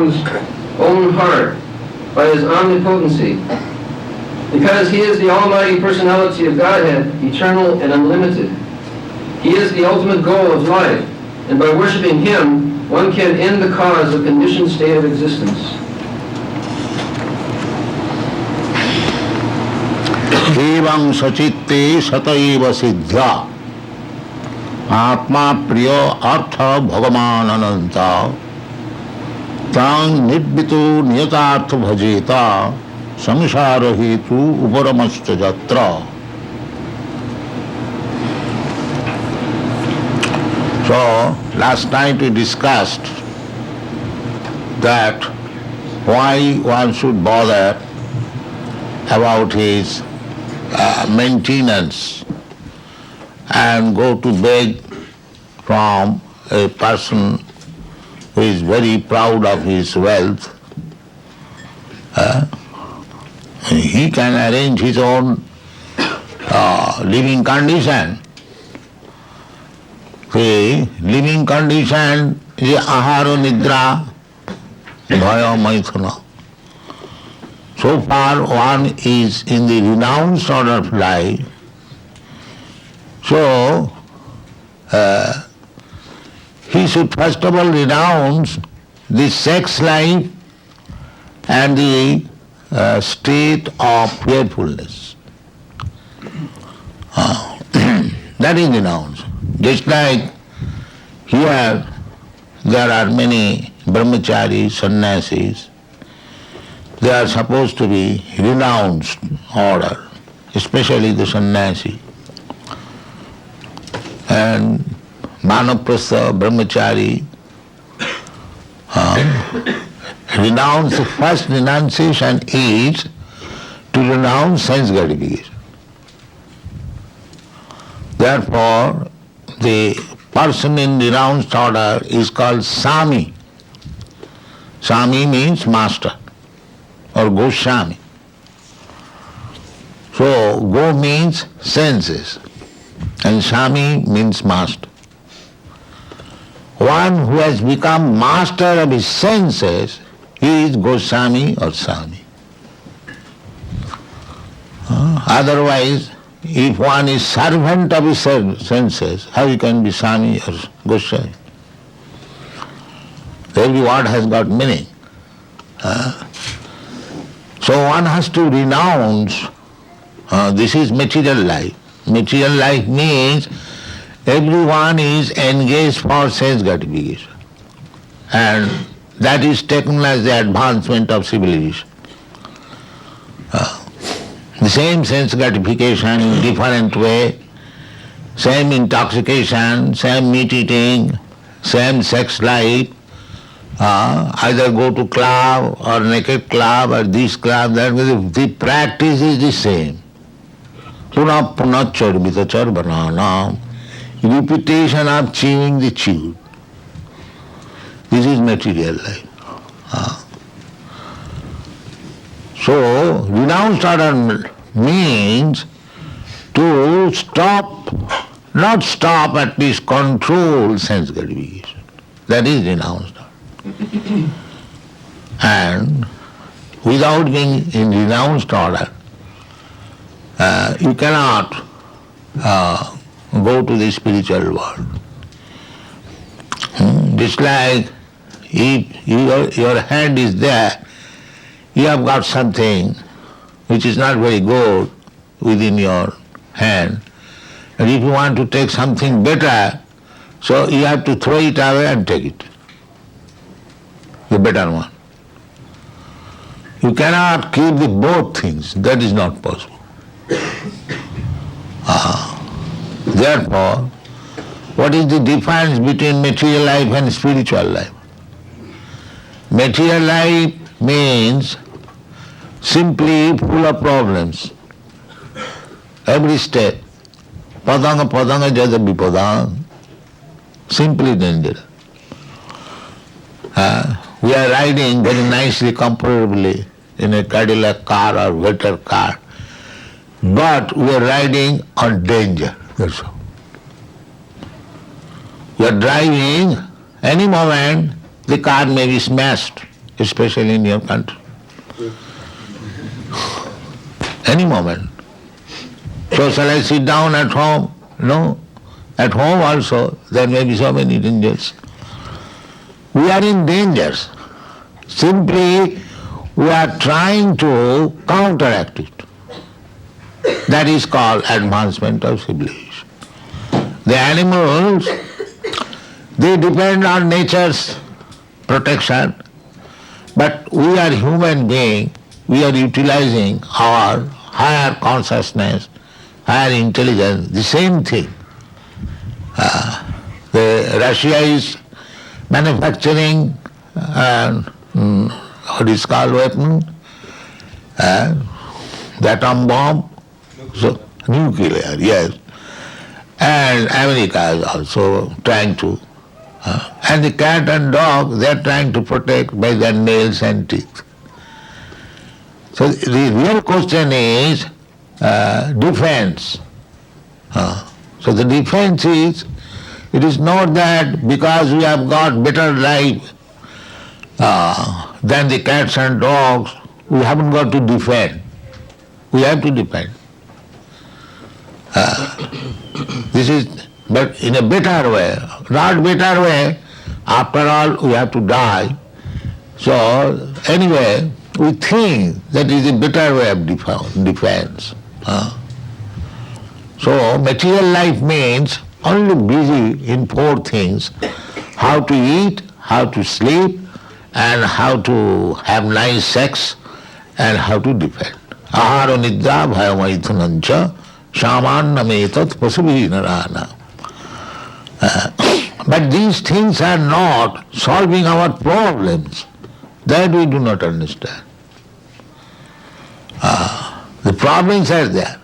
one's own heart by his omnipotency. Because he is the almighty personality of Godhead, eternal and unlimited. He is the ultimate goal of life, and by worshiping him, one can end the cause of conditioned state of existence. एवं सचित्ते सतैव सिद्ध्या आत्मा प्रिय अर्थ भगवान अनंत तां निर्वितो नियतार्थ भजेता संसार हेतु उपरमश्च यत्र. So last night we discussed that why one should bother about his maintenance and go to beg from a person who is very proud of his wealth. He can arrange his own living condition. The living condition is ahara nidra bhaya maithuna. So far one is in the renounced order of life, so he should first of all renounce the sex life and the state of fearfulness. That is renounced. Just like here there are many brahmacharis, sannyasis, they are supposed to be renounced order, especially the sannyasi. And Manaprastha, brahmachari, renounce, the first renunciation is to renounce sense gratification. Therefore, the person in renounced order is called Sami. Sami means master or Goswami. So, Go means senses and Sami means master. One who has become master of his senses, he is Goswami or Sami. Otherwise, if one is servant of his senses, how he can be Sami or Goswami? Every word has got meaning. So one has to renounce, this is material life. Material life means everyone is engaged for sense gratification. And that is taken as the advancement of civilization. The same sense gratification in different way, same intoxication, same meat eating, same sex life, either go to club or naked club or this club, that the practice is the same. Puna puna charbita charbanana, repetition of chewing the chewed. This is material life. So, renounced order means to stop, not stop, at least control sense gratification. That is renounced order. And without being in renounced order, you cannot go to the spiritual world. Just like if your hand is there, you have got something which is not very good within your hand. And if you want to take something better, so you have to throw it away and take it, the better one. You cannot keep the both things. That is not possible. Therefore, what is the difference between material life and spiritual life? Material life means simply full of problems. Every step, padanga padanga jada vipadang, simply dangerous. We are riding very nicely, comfortably in a Cadillac car or better car, but we are riding on danger. That's all. We are driving, any moment the car may be smashed especially in your country. Any moment. So shall I sit down at home? No. At home also there may be so many dangers. We are in dangers. Simply we are trying to counteract it. That is called advancement of civilization. The animals, they depend on nature's protection, but we are human beings, we are utilizing our higher consciousness, higher intelligence, the same thing. Russia is manufacturing what is called weapon, the atom bomb, so nuclear, yes. And America is also trying to. And the cat and dog, they are trying to protect by their nails and teeth. So the real question is defense. So the defense is, it is not that because we have got better life than the cats and dogs, we haven't got to defend. We have to defend. This is, but in a better way, not better way, after all we have to die. So anyway, we think that is a better way of defense. So material life means only busy in four things: how to eat, how to sleep, and how to have nice sex, and how to defend. Ahara nidra bhayamaithunancha samannametat pasubhi narana. But these things are not solving our problems. That we do not understand. The problems are there.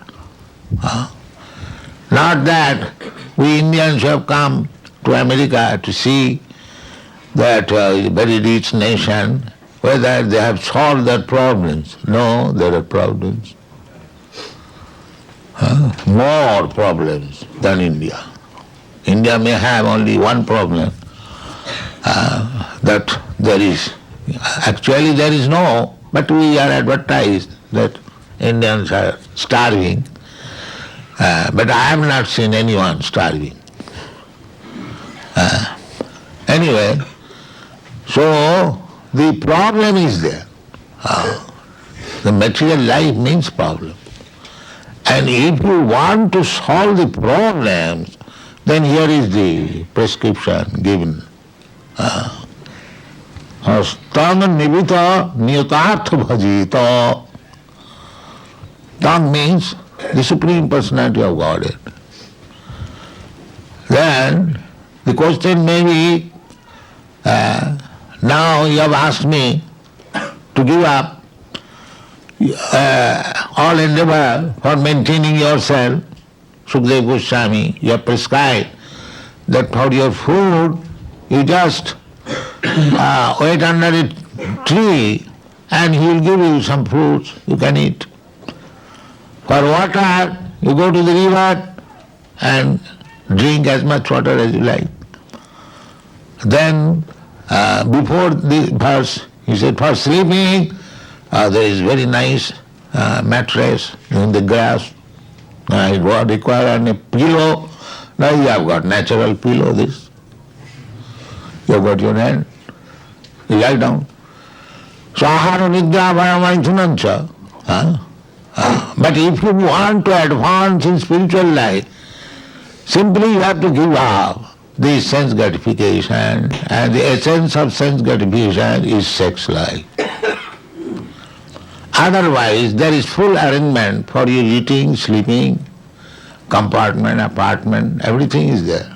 Not that we Indians have come to America to see that a very rich nation, whether they have solved their problems. No, there are problems. More problems than India. India may have only one problem, that there is, actually there is no, but we are advertised that Indians are starving, but I have not seen anyone starving. Anyway, so the problem is there. The material life means problem. And if you want to solve the problems, then here is the prescription given. Tang nivita niyatartha bhajita. Tang means the Supreme Personality of Godhead. Then the question may be, now you have asked me to give up all endeavor for maintaining yourself. Sukadeva Goswami, you have prescribed that for your food you just wait under a tree and he will give you some fruits you can eat. For water, you go to the river and drink as much water as you like. Then before the verse, he said, for sleeping, there is very nice mattress in the grass. It would require a pillow. Now you have got natural pillow, this. You have got your hand. You lie down. So ahara nidra bhayamaithunancha. But if you want to advance in spiritual life, simply you have to give up this sense gratification, and the essence of sense gratification is sex life. Otherwise, there is full arrangement for you eating, sleeping, compartment, apartment, everything is there.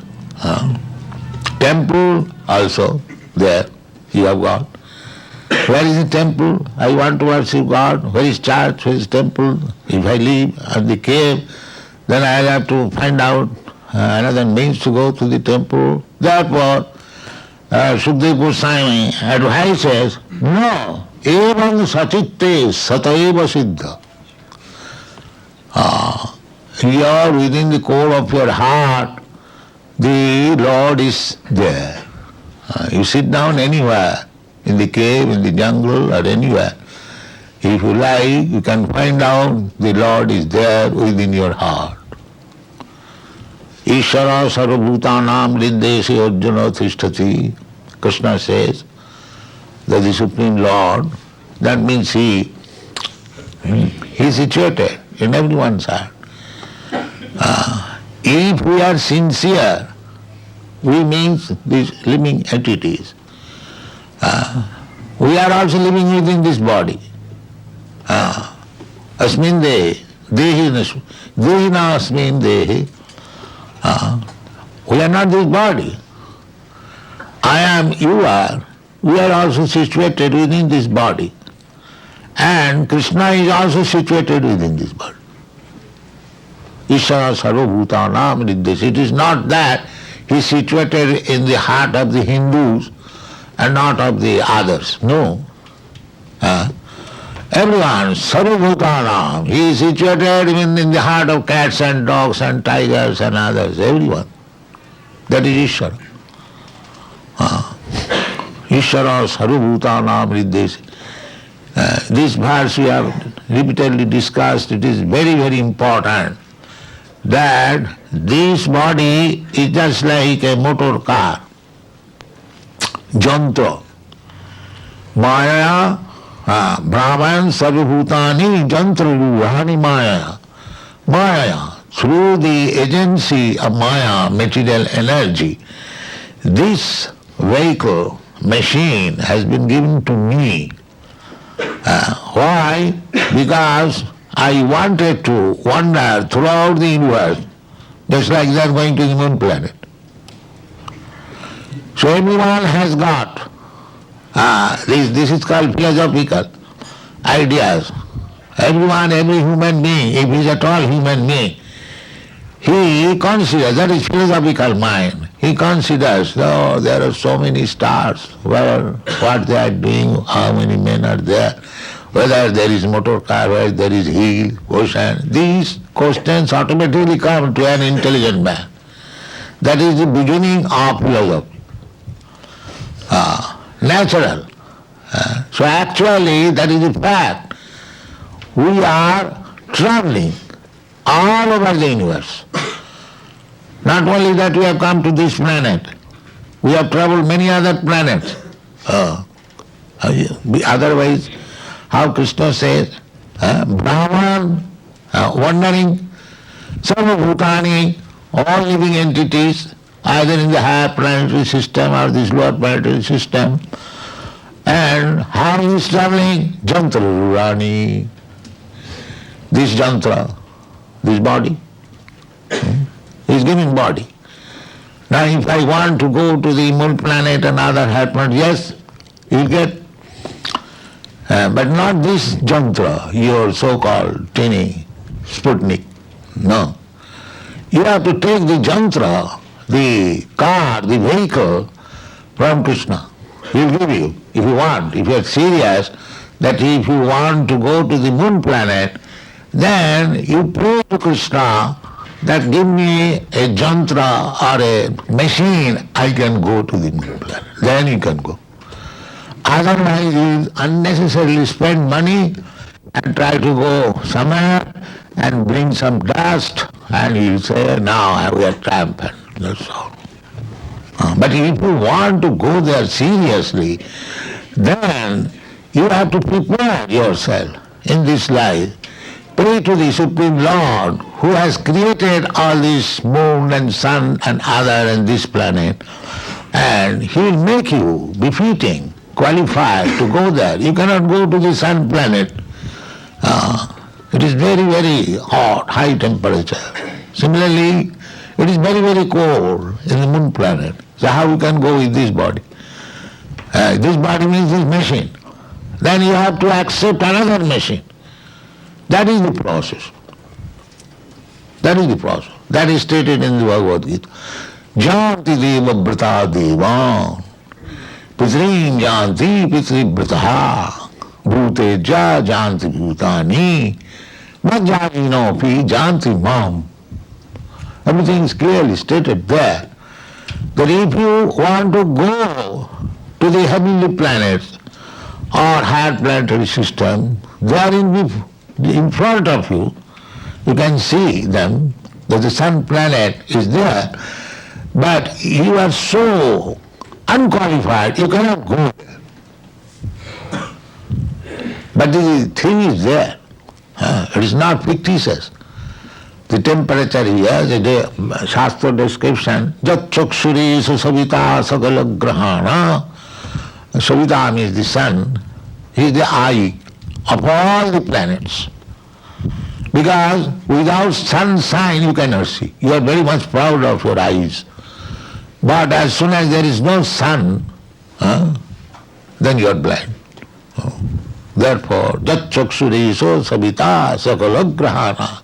Temple also there, you have got. Where is the temple? I want to worship God. Where is church? Where is temple? If I live at the cave, then I will have to find out another means to go to the temple. Therefore, Sukadeva Goswami advises, no, evam sachitte sataiva siddha. You are within the core of your heart, the Lord is there. You sit down anywhere, in the cave, in the jungle, or anywhere. If you like, you can find out the Lord is there within your heart. Ishara sarvabhutanam riddesi arjuna tishtati. Krishna says that the Supreme Lord, that means He is situated in everyone's heart. If we are sincere, we means these living entities. We are also living within this body. Asmin dehi, dehina asmin dehi. We are not this body. I am, you are. We are also situated within this body. And Krishna is also situated within this body. Ishara sarvabhutanam riddesi. It is not that He is situated in the heart of the Hindus and not of the others. No. Everyone, sarvabhutanam, He is situated even in the heart of cats and dogs and tigers and others, everyone. That is Ishara. Ishara sarvabhutanam riddesi. This verse we have repeatedly discussed. It is very, very important that this body is just like a motor car, jantra. Maya, Brahman sarvabhutani jantra ruhani maya. Maya, through the agency of Maya, material energy, this vehicle, machine has been given to me. Why? Because I wanted to wander throughout the universe, just like they are going to the moon planet. So everyone has got, this is called philosophical ideas. Everyone, every human being, if he is at all human being, he considers, that is philosophical mind, he considers, oh, there are so many stars, what they are doing, how many men are there, whether there is motor car, whether there is hill, ocean. These questions automatically come to an intelligent man. That is the beginning of philosophy. Natural. So actually that is the fact. We are traveling all over the universe. Not only that we have come to this planet, we have traveled many other planets. Otherwise, how Krishna says, Brahman, wandering, sarvabhutani, all living entities, either in the higher planetary system or this lower planetary system. And how he is traveling? Jantra Rurani. This jantra, this body, he is giving body. Now if I want to go to the moon planet and other higher planets, yes, you will get. But not this jantra, your so-called tiny Sputnik. No. You have to take the jantra, the car, the vehicle from Krishna. He will give you, if you want. If you are serious that if you want to go to the moon planet, then you pray to Krishna that give me a jantra or a machine, I can go to the moon planet. Then you can go. Otherwise you unnecessarily spend money and try to go somewhere and bring some dust and you say, now we are triumphant. That's all. But if you want to go there seriously, then you have to prepare yourself in this life. Pray to the Supreme Lord who has created all this moon and sun and other and this planet, and He will make you befitting, qualified to go there. You cannot go to the sun planet. It is very, very hot, high temperature. Similarly, it is very, very cold in the moon planet. So how you can go with this body? This body means this machine. Then you have to accept another machine. That is the process. That is the process. That is stated in the Bhagavad Gita. Janti deva brata deva, pitrim janti pitribrataha, bhute ja janti bhutani, majjavino pi janti mam. Everything is clearly stated there. That if you want to go to the heavenly planets or higher planetary system, they are in front of you. You can see them, that the sun planet is there, but you are so unqualified, you cannot go there. But the thing is there. It is not fictitious. The temperature here, the Shastra description, Jat Chakshuri Savita Sakala Grahana. Savita means the sun. He is the eye of all the planets. Because without sunshine you cannot see. You are very much proud of your eyes. But as soon as there is no sun, then you are blind. Therefore, Jat Chakshurīso Savita Sakalagrahana.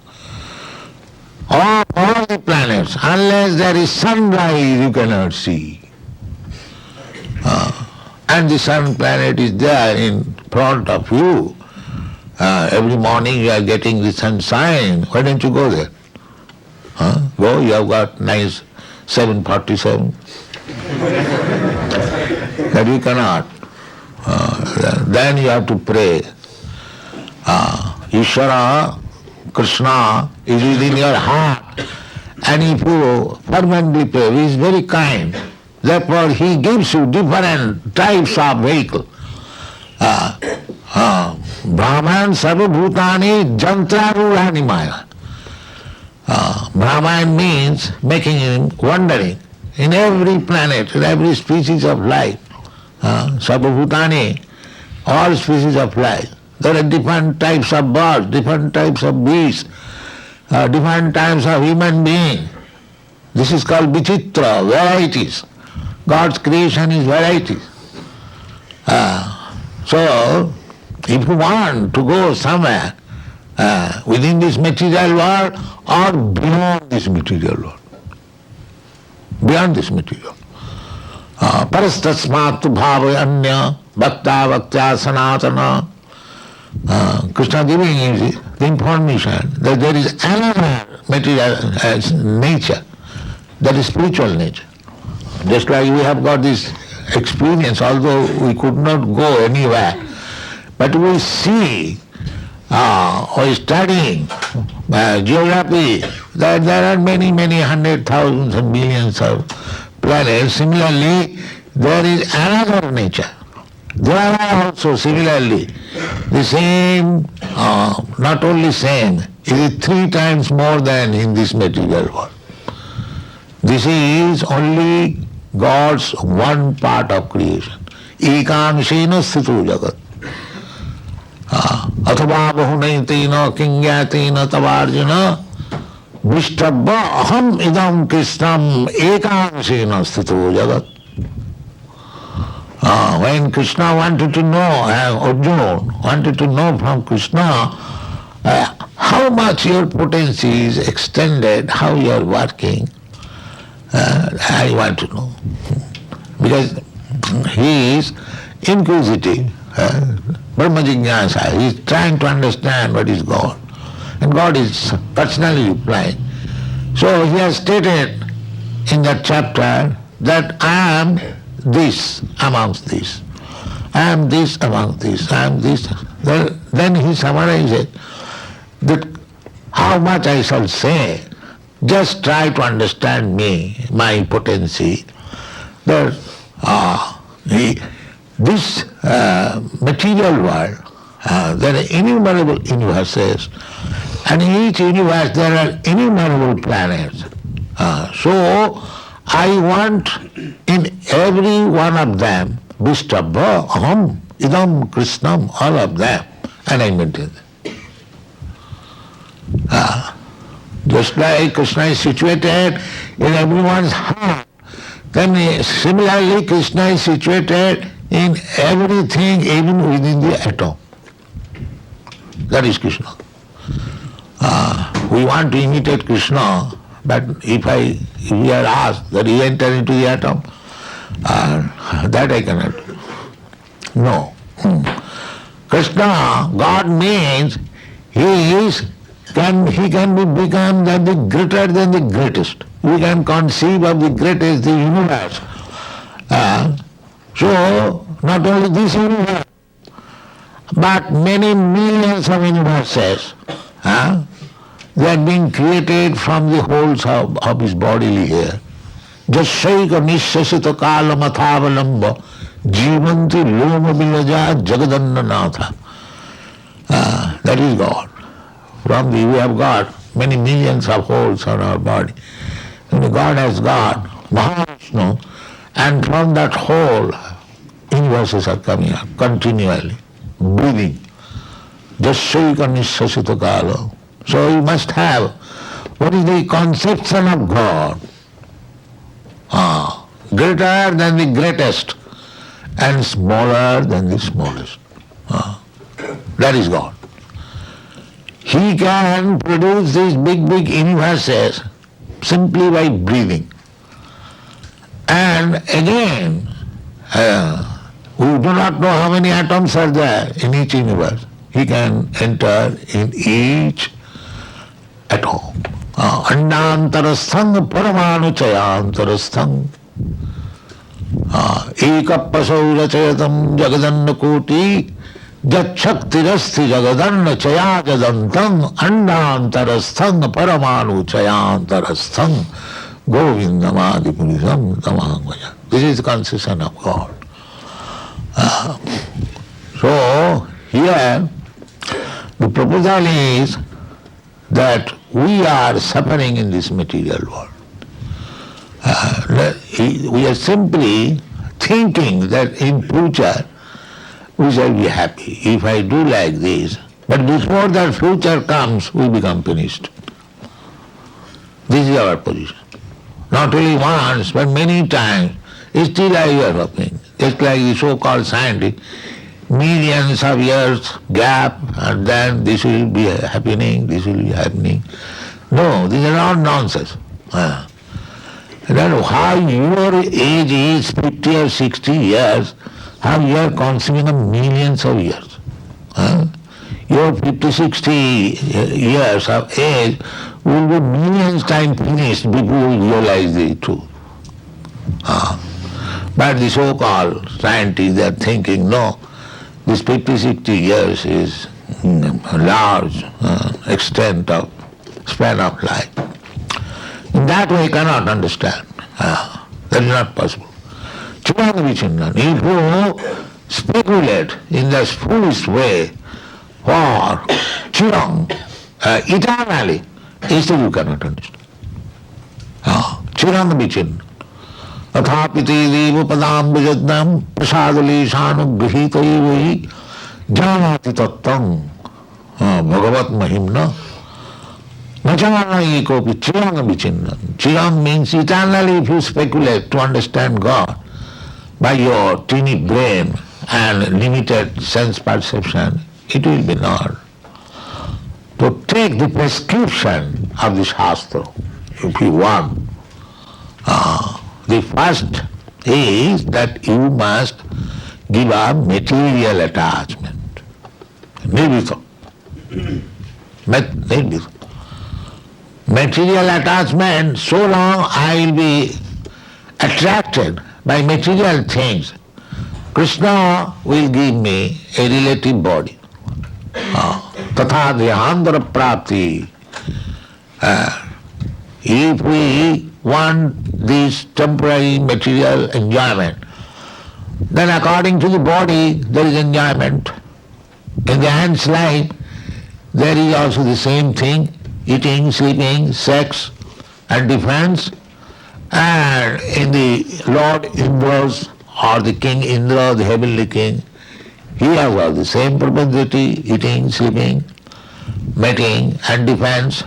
All the planets, unless there is sunrise, you cannot see. And the sun planet is there in front of you. Every morning you are getting the sunshine. Why don't you go there? Go, you have got nice 747. But you cannot. Then you have to pray. Ishvara, Krishna is within your heart. And if you fervently pray, he is very kind. Therefore he gives you different types of vehicle. Brahman sarvabhutani jantrarurani maya. Brahman means making him wandering in every planet, in every species of life. Sarvabhutani, all species of life. There are different types of birds, different types of beasts, different types of human beings. This is called vichitra, varieties. God's creation is varieties. So, if you want to go somewhere within this material world or beyond this material world, beyond this material. Parastasmat bhavayanya bhakta bhaktya sanatana. Krishna giving you the information that there is another material nature, that is spiritual nature. Just like we have got this experience, although we could not go anywhere, but we see or studying geography that there are many, many hundred thousands and millions of planets. Similarly, there is another nature. There are also similarly the same, not only same, it is 3 times more than in this material world. This is only God's one part of creation. Ekamshena sthitu jagat. Athava bahunaitina kingyatena tavarjana vishtabba aham idam krishnam ekamshena sthitu jagat. When Krishna wanted to know, Arjuna wanted to know from Krishna how much your potency is extended, how you are working, I want to know. Because he is inquisitive, Brahma Jignasa, he is trying to understand what is God. And God is personally replying. So he has stated in that chapter that I am this amongst this. I am this amongst this. I am this. Then he summarizes that how much I shall say. Just try to understand me, my potency. That this material world, there are innumerable universes, and in each universe there are innumerable planets. So I want in every one of them, Vishtabha, Aham, Idam, Krishnam, all of them, and I maintain them. Just like Krishna is situated in everyone's heart, then similarly Krishna is situated in everything, even within the atom. That is Krishna. We want to imitate Krishna, but if we are asked that he enter into the atom, that I cannot do. No. Krishna, God means he can be become the greater than the greatest. We can conceive of the greatest, the universe. So, not only this universe, but many millions of universes, they are being created from the wholes of his bodily hair. Jasyaika nishasita kala mathavalamba jivanti loma vilaja jagadannanatha. That is God. From the we have got many millions of holes on our body. And God has got Mahavishnu, and from that hole universes are coming out continually, breathing. Jasyaika nishasita kala. So you must have what is the conception of God. Greater than the greatest and smaller than the smallest. That is God. He can produce these big universes simply by breathing. And again, we do not know how many atoms are there in each universe. He can enter in each atom. Andantarasthang paramanu chayantarasthang ekapasau rachayatam jagadanna koti jatshaktirasti jagadanna chayajadantam andantarasthang paramanu chayantarasthang govindamadi purisam tamangvaya. This is the conception of God. So here the proposal is that we are suffering in this material world. We are simply thinking that in future we shall be happy if I do like this. But before that future comes, we become finished. This is our position. Not only once, but many times. Still I hear happening. Just like the so-called scientists, millions of years gap, and then this will be happening, this will be happening. No, these are all nonsense. Then how your age is 50 or 60 years, how you are consuming millions of years. Your 50, 60 years of age will be millions times finished before you realize the truth. But the so-called scientists, they are thinking, no, this 50, 60 years is a large extent of span of life. In that way, cannot understand. That is not possible. Chiranga, if you speculate in this foolish way for Chirang, eternally, still you cannot understand. Chiranga Vichinna. अथापिते देव पदाम विजज्ञाम प्रसादलेशानुगृहीतैवहि जानाति तत्त्वं भगवत महिम्ना न जानाति कोऽपि Chirang विचिन्नं. Chirang means eternally. If you speculate to understand God by your teeny brain and limited sense perception, it will be not. To take the prescription of the Shastra, if you want, the first is that you must give up material attachment. Nirvita. Material attachment, so long I will be attracted by material things, Krishna will give me a relative body. Tatha dhyandara prapti. If we want this temporary material enjoyment, then according to the body there is enjoyment. In the ant's life there is also the same thing, eating, sleeping, sex and defense. And in the Lord Indra's or the King Indra, the heavenly king, he has all the same propensity, eating, sleeping, mating and defense.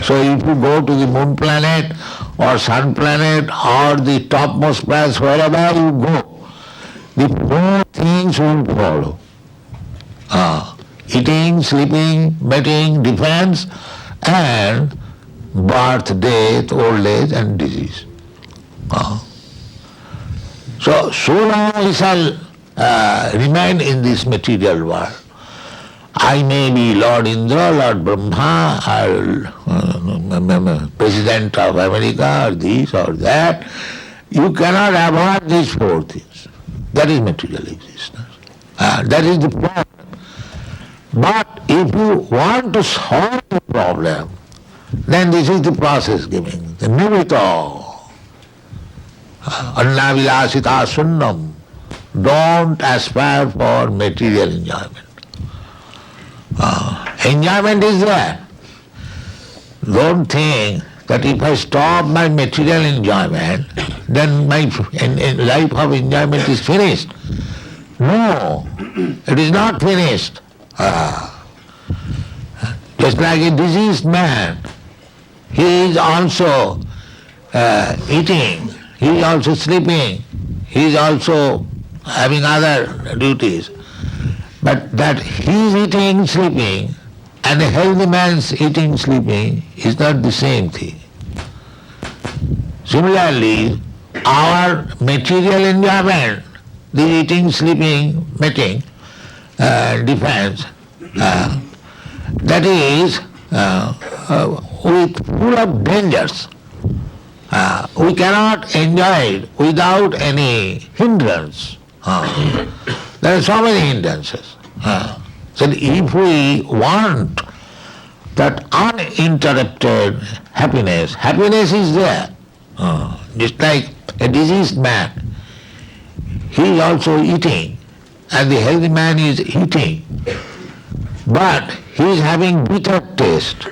So if you go to the moon planet or sun planet or the topmost place, wherever you go, the four things will follow. Eating, sleeping, mating, defense, and birth, death, old age and disease. So long we shall remain in this material world. I may be Lord Indra, Lord Brahma, or President of America, or this or that, You cannot avoid these four things. That is material existence. That is the problem. But if you want to solve the problem, then this is the process giving. The nivito. Annavilasita sunnam. Don't aspire for material enjoyment. Enjoyment is there. Don't think that if I stop my material enjoyment, then my life of enjoyment is finished. No, it is not finished. Just like a diseased man, he is also eating, he is also sleeping, he is also having other duties. But that he is eating, sleeping, and a healthy man's eating, sleeping is not the same thing. Similarly, our material enjoyment, the eating, sleeping, mating, defense, that is with full of dangers. We cannot enjoy it without any hindrance. There are so many hindrances. So if we want that uninterrupted happiness, happiness is there. Just like a diseased man, he is also eating, and the healthy man is eating, but he is having bitter taste.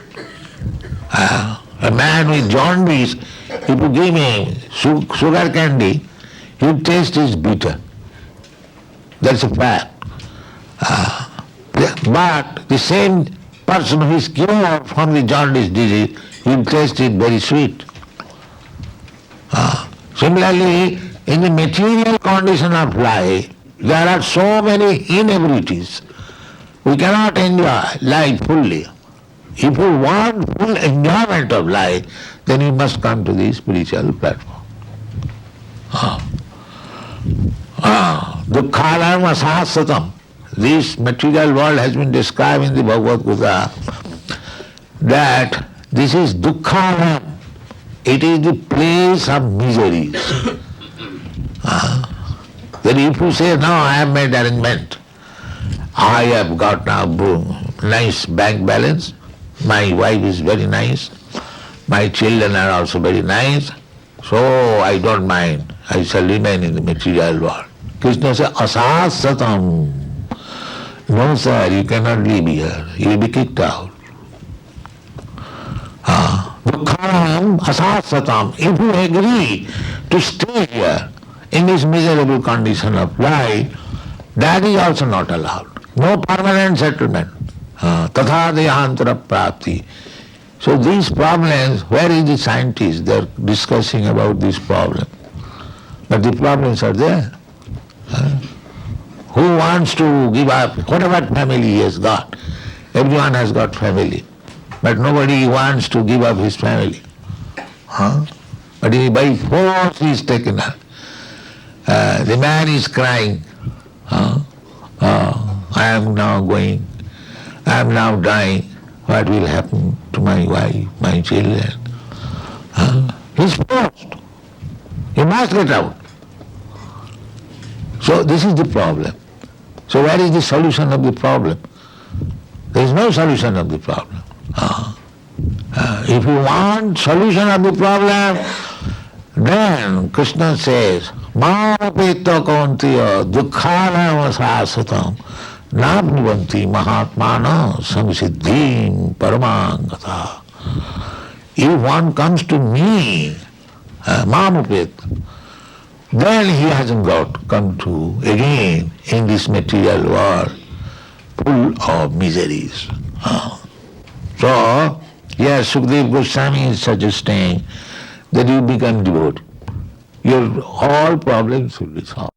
A man with jaundice, if you give him sugar candy, his taste is bitter. That's a fact. But the same person who is cured from the jaundice disease, his taste is very sweet. Similarly, in the material condition of life, there are so many inabilities. We cannot enjoy life fully. If you want full enjoyment of life, then you must come to the spiritual platform. Dukkhalam asasatam. This material world has been described in the Bhagavad Gita that this is dukkhalam. It is the place of miseries. Then if you say, no, I have made arrangement, I have got now nice bank balance, my wife is very nice, my children are also very nice, so I don't mind, I shall remain in the material world. Krishna says, asasatam. No sir, you cannot live here, you will be kicked out. Dukkhalam asasatam. If you agree to stay here in this miserable condition of life, that is also not allowed. No permanent settlement. Tatha dehantara prapti. So these problems, where is the scientist? They are discussing about this problem. But the problems are there. Who wants to give up whatever family he has got? Everyone has got family. But nobody wants to give up his family. But by force he is taken up. The man is crying, I am now going, I am now dying, what will happen to my wife, my children? He is forced. He must get out. So this is the problem. So where is the solution of the problem? There is no solution of the problem. If you want solution of the problem, then Krishna says, Māpeta kauntiya dukkhalam asasatam nabhvanti mahatmana samsiddhim paramangata. If one comes to me, Māmupet, then he hasn't got to come to again in this material world full of miseries. So, yes, Sukadeva Goswami is suggesting that you become devotee. Your all problems will be solved.